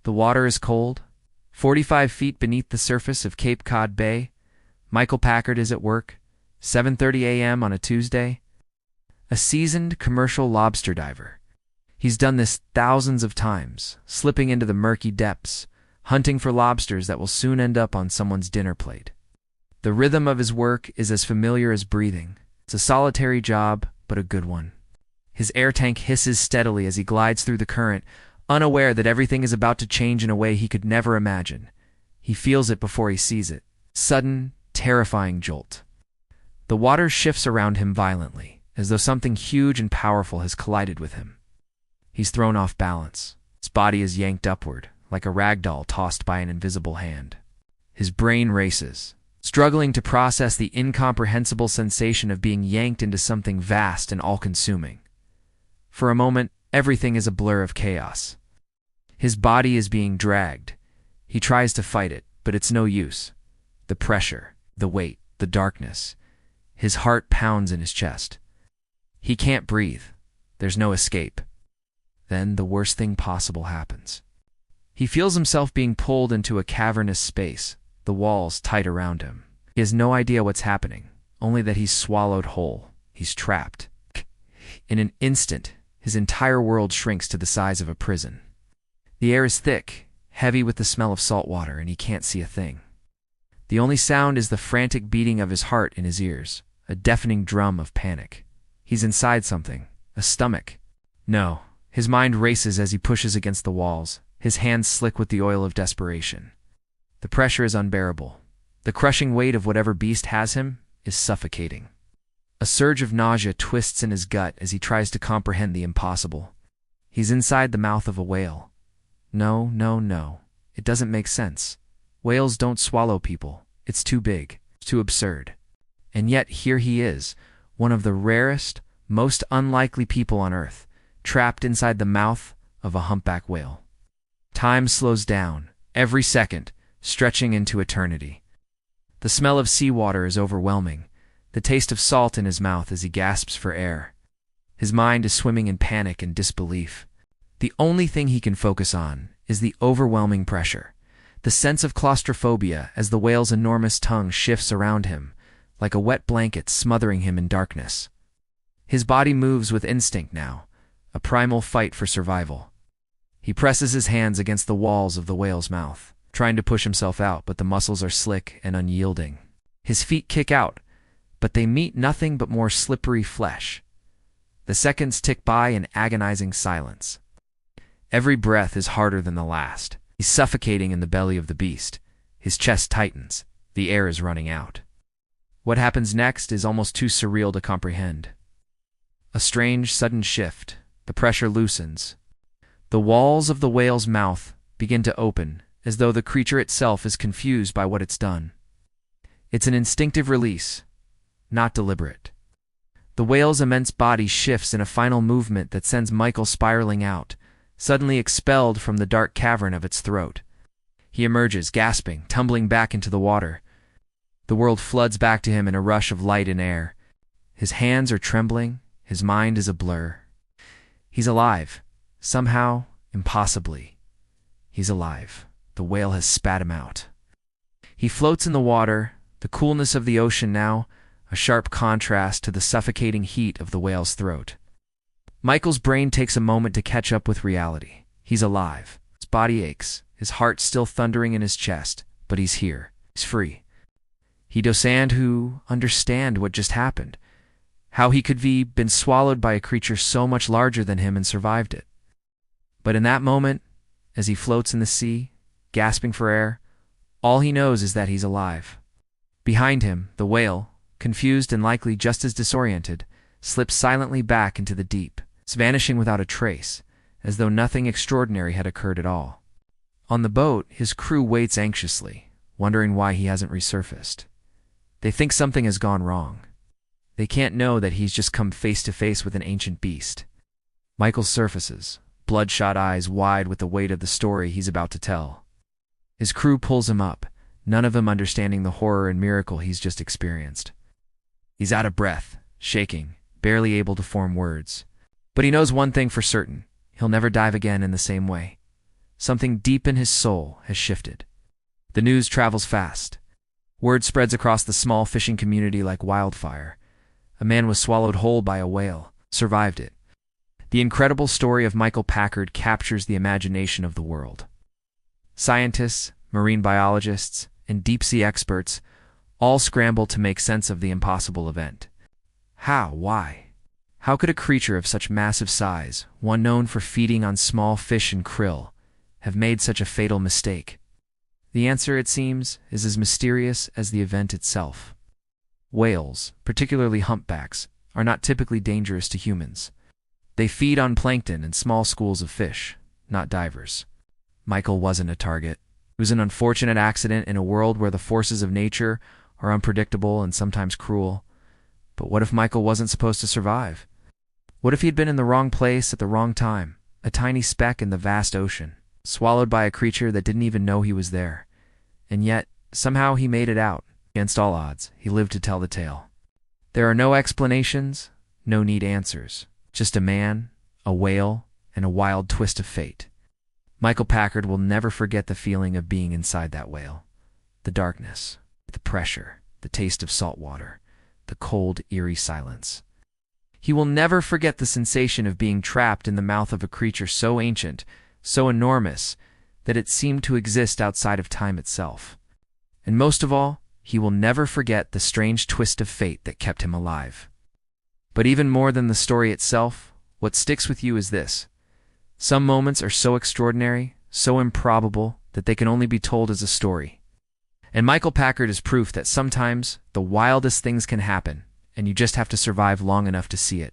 The water is cold. 45 feet beneath the surface of Cape Cod Bay, Michael Packard is at work, 7:30 a.m. on a Tuesday. A seasoned commercial lobster diver. He's done this thousands of times, slipping into the murky depths, hunting for lobsters that will soon end up on someone's dinner plate. The rhythm of his work is as familiar as breathing. It's a solitary job, but a good one. His air tank hisses steadily as he glides through the current, unaware that everything is about to change in a way he could never imagine. He feels it before he sees it. Sudden, terrifying jolt. The water shifts around him violently, as though something huge and powerful has collided with him. He's thrown off balance. His body is yanked upward, like a rag doll tossed by an invisible hand. His brain races, struggling to process the incomprehensible sensation of being yanked into something vast and all-consuming. For a moment, everything is a blur of chaos. His body is being dragged. He tries to fight it, but it's no use. The pressure, the weight, the darkness. His heart pounds in his chest. He can't breathe. There's no escape. Then the worst thing possible happens. He feels himself being pulled into a cavernous space, the walls tight around him. He has no idea what's happening, only that he's swallowed whole. He's trapped. In an instant, his entire world shrinks to the size of a prison. The air is thick, heavy with the smell of salt water, and he can't see a thing. The only sound is the frantic beating of his heart in his ears, a deafening drum of panic. He's inside something, a stomach. No, his mind races as he pushes against the walls, his hands slick with the oil of desperation. The pressure is unbearable. The crushing weight of whatever beast has him is suffocating. A surge of nausea twists in his gut as he tries to comprehend the impossible. He's inside the mouth of a whale. No, no, no. It doesn't make sense. Whales don't swallow people. It's too big, too absurd. And yet here he is, one of the rarest, most unlikely people on Earth, trapped inside the mouth of a humpback whale. Time slows down, every second, stretching into eternity. The smell of seawater is overwhelming, the taste of salt in his mouth as he gasps for air. His mind is swimming in panic and disbelief. The only thing he can focus on is the overwhelming pressure, the sense of claustrophobia as the whale's enormous tongue shifts around him, like a wet blanket smothering him in darkness. His body moves with instinct now, a primal fight for survival. He presses his hands against the walls of the whale's mouth, trying to push himself out, but the muscles are slick and unyielding. His feet kick out, but they meet nothing but more slippery flesh. The seconds tick by in agonizing silence. Every breath is harder than the last. He's suffocating in the belly of the beast. His chest tightens. The air is running out. What happens next is almost too surreal to comprehend. A strange, sudden shift. The pressure loosens. The walls of the whale's mouth begin to open, as though the creature itself is confused by what it's done. It's an instinctive release, not deliberate. The whale's immense body shifts in a final movement that sends Michael spiraling out, suddenly expelled from the dark cavern of its throat. He emerges, gasping, tumbling back into the water. The world floods back to him in a rush of light and air. His hands are trembling, his mind is a blur. He's alive. Somehow, impossibly. He's alive. The whale has spat him out. He floats in the water, the coolness of the ocean now, a sharp contrast to the suffocating heat of the whale's throat. Michael's brain takes a moment to catch up with reality. He's alive. His body aches, his heart still thundering in his chest, but he's here. He's free. He doesn't understand what just happened, how he could be been swallowed by a creature so much larger than him and survived it. But in that moment, as he floats in the sea, gasping for air, all he knows is that he's alive. Behind him, the whale, confused and likely just as disoriented, slips silently back into the deep, vanishing without a trace, as though nothing extraordinary had occurred at all. On the boat, his crew waits anxiously, wondering why he hasn't resurfaced. They think something has gone wrong. They can't know that he's just come face to face with an ancient beast. Michael surfaces, bloodshot eyes wide with the weight of the story he's about to tell. His crew pulls him up, none of them understanding the horror and miracle he's just experienced. He's out of breath, shaking, barely able to form words. But he knows one thing for certain. He'll never dive again in the same way. something deep in his soul has shifted. The news travels fast. Word spreads across the small fishing community like wildfire. A man was swallowed whole by a whale, survived it. The incredible story of Michael Packard captures the imagination of the world. Scientists, marine biologists, and deep-sea experts all scramble to make sense of the impossible event. How? Why? How could a creature of such massive size, one known for feeding on small fish and krill, have made such a fatal mistake? The answer, it seems, is as mysterious as the event itself. Whales, particularly humpbacks, are not typically dangerous to humans. They feed on plankton and small schools of fish, not divers. Michael wasn't a target. It was an unfortunate accident in a world where the forces of nature are unpredictable and sometimes cruel. But what if Michael wasn't supposed to survive? What if he'd been in the wrong place at the wrong time, a tiny speck in the vast ocean, swallowed by a creature that didn't even know he was there? And yet, somehow he made it out. Against all odds, he lived to tell the tale. There are no explanations, no neat answers. Just a man, a whale, and a wild twist of fate. Michael Packard will never forget the feeling of being inside that whale. The darkness, the pressure, the taste of salt water, the cold, eerie silence. He will never forget the sensation of being trapped in the mouth of a creature so ancient, so enormous, that it seemed to exist outside of time itself. And most of all, he will never forget the strange twist of fate that kept him alive. But even more than the story itself, what sticks with you is this. Some moments are so extraordinary, so improbable, that they can only be told as a story. And Michael Packard is proof that sometimes the wildest things can happen, and you just have to survive long enough to see it.